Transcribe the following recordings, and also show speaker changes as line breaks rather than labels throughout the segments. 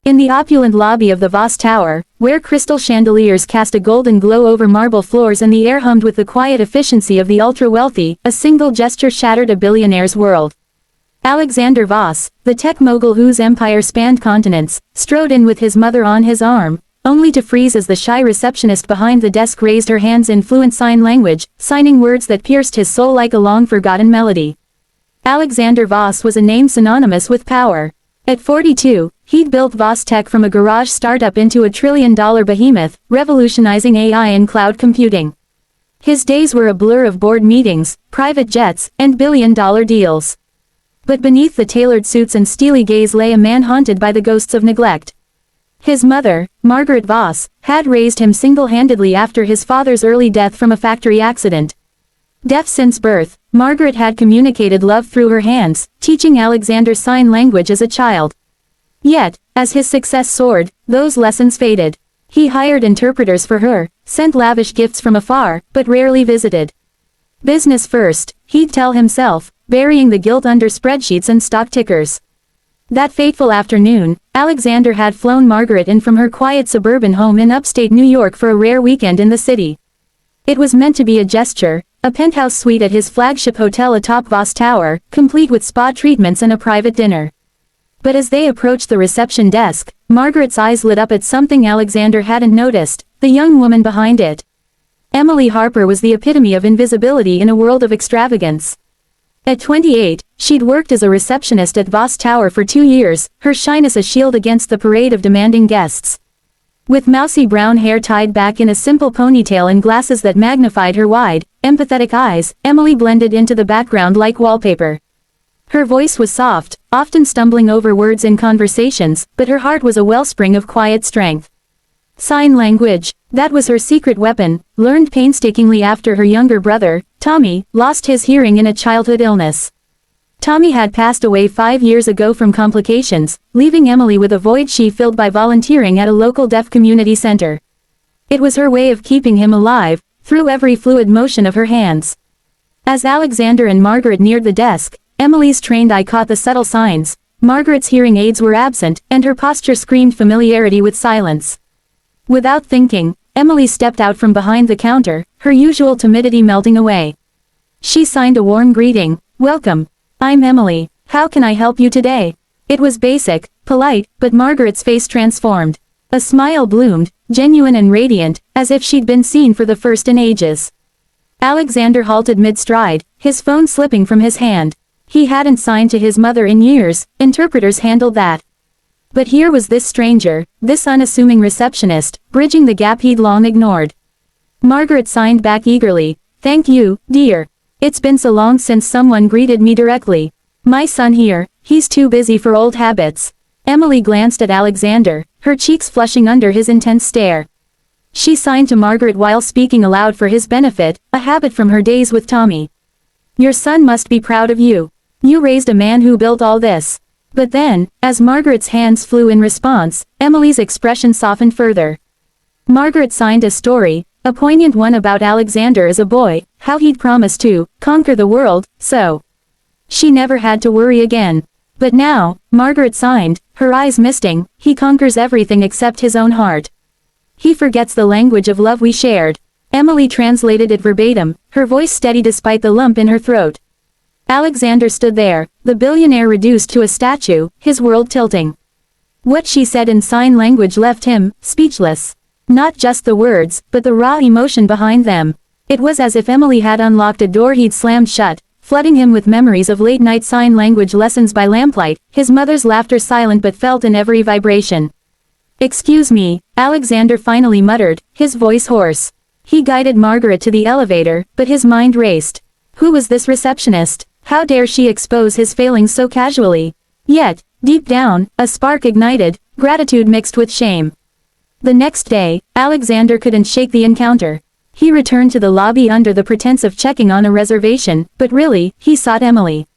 In the opulent lobby of the Voss Tower, where crystal chandeliers cast a golden glow over marble floors and the air hummed with the quiet efficiency of the ultra-wealthy, a single gesture shattered a billionaire's world. Alexander Voss, the tech mogul whose empire spanned continents, strode in with his mother on his arm, only to freeze as the shy receptionist behind the desk raised her hands in fluent sign language, signing words that pierced his soul like a long-forgotten melody. Alexander Voss was a name synonymous with power. At 42, he'd built Voss Tech from a garage startup into a trillion-dollar behemoth, revolutionizing AI and cloud computing. His days were a blur of board meetings, private jets, and billion-dollar deals. But beneath the tailored suits and steely gaze lay a man haunted by the ghosts of neglect. His mother, Margaret Voss, had raised him single-handedly after his father's early death from a factory accident. Deaf since birth, Margaret had communicated love through her hands, teaching Alexander sign language as a child. Yet, as his success soared, those lessons faded. He hired interpreters for her, sent lavish gifts from afar, but rarely visited. Business first, he'd tell himself, burying the guilt under spreadsheets and stock tickers. That fateful afternoon, Alexander had flown Margaret in from her quiet suburban home in upstate New York for a rare weekend in the city. It was meant to be a gesture, a penthouse suite at his flagship hotel atop Voss Tower, complete with spa treatments and a private dinner. But as they approached the reception desk, Margaret's eyes lit up at something Alexander hadn't noticed, the young woman behind it. Emily Harper was the epitome of invisibility in a world of extravagance. At 28, she'd worked as a receptionist at Voss Tower for 2 years, her shyness a shield against the parade of demanding guests. With mousy brown hair tied back in a simple ponytail and glasses that magnified her wide, empathetic eyes, Emily blended into the background like wallpaper. Her voice was soft, often stumbling over words in conversations, but her heart was a wellspring of quiet strength. Sign language, that was her secret weapon, learned painstakingly after her younger brother, Tommy, lost his hearing in a childhood illness. Tommy had passed away 5 years ago from complications, leaving Emily with a void she filled by volunteering at a local deaf community center. It was her way of keeping him alive, through every fluid motion of her hands. As Alexander and Margaret neared the desk, Emily's trained eye caught the subtle signs. Margaret's hearing aids were absent, and her posture screamed familiarity with silence. Without thinking, Emily stepped out from behind the counter, her usual timidity melting away. She signed a warm greeting, "Welcome. I'm Emily. How can I help you today?" It was basic, polite, but Margaret's face transformed. A smile bloomed, genuine and radiant, as if she'd been seen for the first in ages. Alexander halted mid-stride, his phone slipping from his hand. He hadn't signed to his mother in years, interpreters handled that. But here was this stranger, this unassuming receptionist, bridging the gap he'd long ignored. Margaret signed back eagerly, "Thank you, dear. It's been so long since someone greeted me directly. My son here, he's too busy for old habits." Emily glanced at Alexander, her cheeks flushing under his intense stare. She signed to Margaret while speaking aloud for his benefit, a habit from her days with Tommy. "Your son must be proud of you. You raised a man who built all this." But then, as Margaret's hands flew in response, Emily's expression softened further. Margaret signed a story, a poignant one about Alexander as a boy, how he'd promised to conquer the world, so she never had to worry again. But now, Margaret signed, her eyes misting, "He conquers everything except his own heart. He forgets the language of love we shared." Emily translated it verbatim, her voice steady despite the lump in her throat. Alexander stood there, the billionaire reduced to a statue, his world tilting. What she said in sign language left him speechless. Not just the words, but the raw emotion behind them. It was as if Emily had unlocked a door he'd slammed shut, flooding him with memories of late-night sign language lessons by lamplight, his mother's laughter silent but felt in every vibration. "Excuse me," Alexander finally muttered, his voice hoarse. He guided Margaret to the elevator, but his mind raced. Who was this receptionist? How dare she expose his failings so casually? Yet, deep down, a spark ignited, gratitude mixed with shame. The next day, Alexander couldn't shake the encounter. He returned to the lobby under the pretense of checking on a reservation, but really, he sought Emily.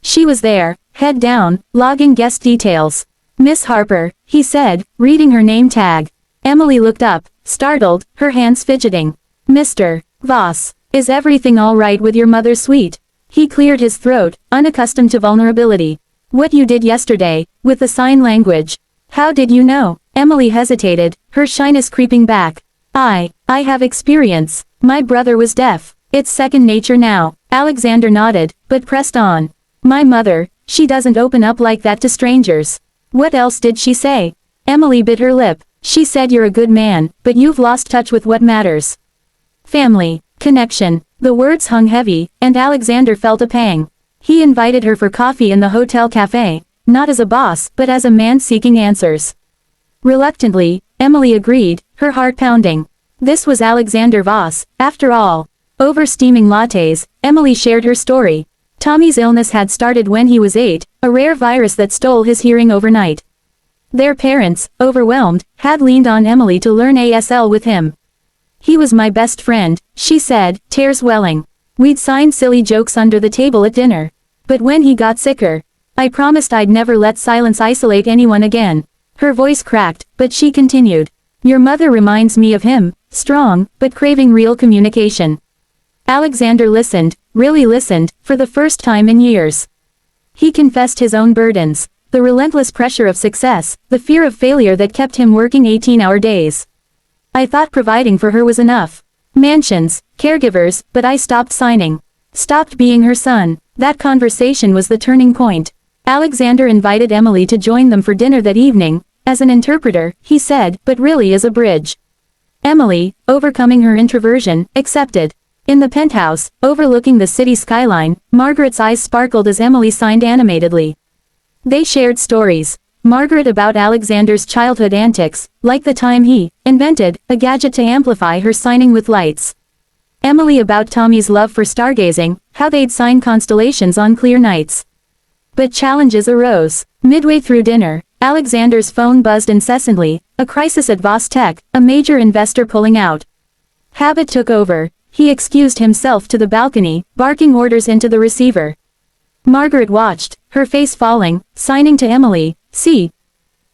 She was there, head down, logging guest details. "Miss Harper," he said, reading her name tag. Emily looked up, startled, her hands fidgeting. "Mr. Voss, is everything all right with your mother's suite?" He cleared his throat, unaccustomed to vulnerability. "What you did yesterday, with the sign language. How did you know? Emily hesitated, her shyness creeping back. I have experience. My brother was deaf. It's second nature now. Alexander nodded, but pressed on. My mother, she doesn't open up like that to strangers. What else did she say? Emily bit her lip. She said you're a good man, but you've lost touch with what matters. Family. Connection. The words hung heavy, and Alexander felt a pang. He invited her for coffee in the hotel cafe, not as a boss, but as a man seeking answers. Reluctantly, Emily agreed, her heart pounding. This was Alexander Voss, after all. Over steaming lattes, Emily shared her story. Tommy's illness had started when he was 8, a rare virus that stole his hearing overnight. Their parents, overwhelmed, had leaned on Emily to learn ASL with him. He was my best friend, she said, tears welling. We'd sign silly jokes under the table at dinner. But when he got sicker, I promised I'd never let silence isolate anyone again. Her voice cracked, but she continued. Your mother reminds me of him, strong, but craving real communication. Alexander listened, really listened, for the first time in years. He confessed his own burdens, the relentless pressure of success, the fear of failure that kept him working 18-hour days. I thought providing for her was enough. Mansions, caregivers, but I stopped signing. Stopped being her son. That conversation was the turning point. Alexander invited Emily to join them for dinner that evening, as an interpreter, he said, but really as a bridge. Emily, overcoming her introversion, accepted. In the penthouse, overlooking the city skyline, Margaret's eyes sparkled as Emily signed animatedly. They shared stories. Margaret about Alexander's childhood antics, like the time he invented a gadget to amplify her signing with lights. Emily about Tommy's love for stargazing, how they'd sign constellations on clear nights. But challenges arose. Midway through dinner, Alexander's phone buzzed incessantly, a crisis at Voss Tech, a major investor pulling out. Habit took over. He excused himself to the balcony, barking orders into the receiver. Margaret watched, her face falling, signing to Emily, see.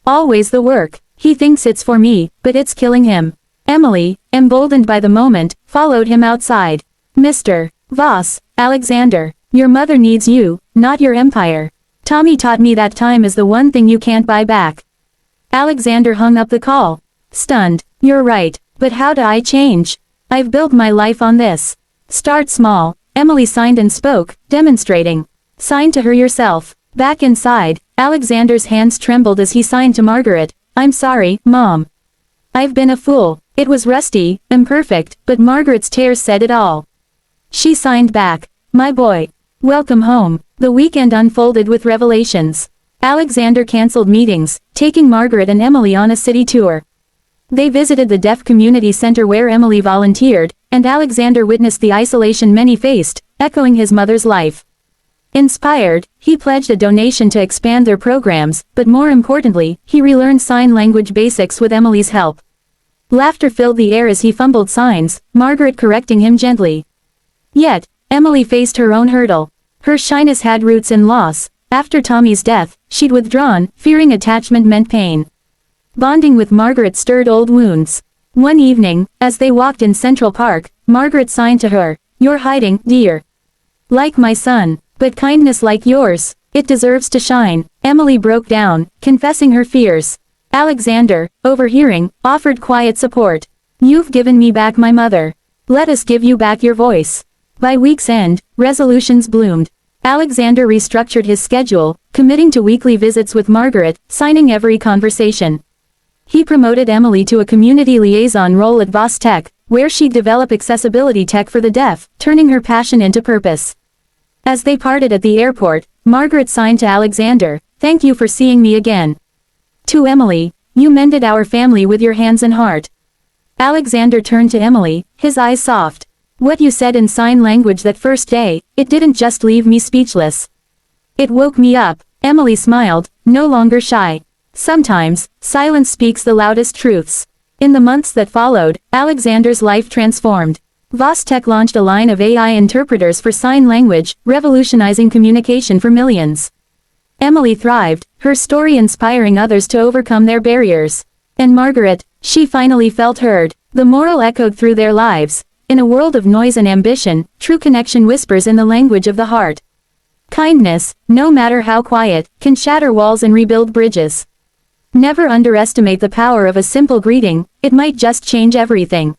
Always the work. He thinks it's for me, but it's killing him. Emily, emboldened by the moment, followed him outside. Mr. Voss, Alexander, your mother needs you, not your empire. Tommy taught me that time is the one thing you can't buy back. Alexander hung up the call. Stunned. You're right, but how do I change? I've built my life on this. Start small. Emily signed and spoke, demonstrating. Sign to her yourself. Back inside, Alexander's hands trembled as he signed to Margaret. I'm sorry, Mom. I've been a fool. It was rusty, imperfect, but Margaret's tears said it all. She signed back. My boy. Welcome home. The weekend unfolded with revelations. Alexander canceled meetings, taking Margaret and Emily on a city tour. They visited the deaf community center where Emily volunteered, and Alexander witnessed the isolation many faced, echoing his mother's life. Inspired, he pledged a donation to expand their programs, but more importantly, he relearned sign language basics with Emily's help. Laughter filled the air as he fumbled signs, Margaret correcting him gently. Yet, Emily faced her own hurdle. Her shyness had roots in loss. After Tommy's death, she'd withdrawn, fearing attachment meant pain. Bonding with Margaret stirred old wounds. One evening, as they walked in Central Park, Margaret signed to her, You're hiding, dear. Like my son, but kindness like yours, it deserves to shine. Emily broke down, confessing her fears. Alexander, overhearing, offered quiet support. You've given me back my mother. Let us give you back your voice. By week's end, resolutions bloomed. Alexander restructured his schedule, committing to weekly visits with Margaret, signing every conversation. He promoted Emily to a community liaison role at Voss Tech, where she'd develop accessibility tech for the deaf, turning her passion into purpose. As they parted at the airport, Margaret signed to Alexander, Thank you for seeing me again. To Emily, You mended our family with your hands and heart. Alexander turned to Emily, his eyes soft. What you said in sign language that first day, it didn't just leave me speechless. It woke me up. Emily smiled, no longer shy. Sometimes, silence speaks the loudest truths. In the months that followed, Alexander's life transformed. Voss Tech launched a line of AI interpreters for sign language, revolutionizing communication for millions. Emily thrived, her story inspiring others to overcome their barriers. And Margaret, she finally felt heard. The moral echoed through their lives. In a world of noise and ambition, true connection whispers in the language of the heart. Kindness, no matter how quiet, can shatter walls and rebuild bridges. Never underestimate the power of a simple greeting, it might just change everything.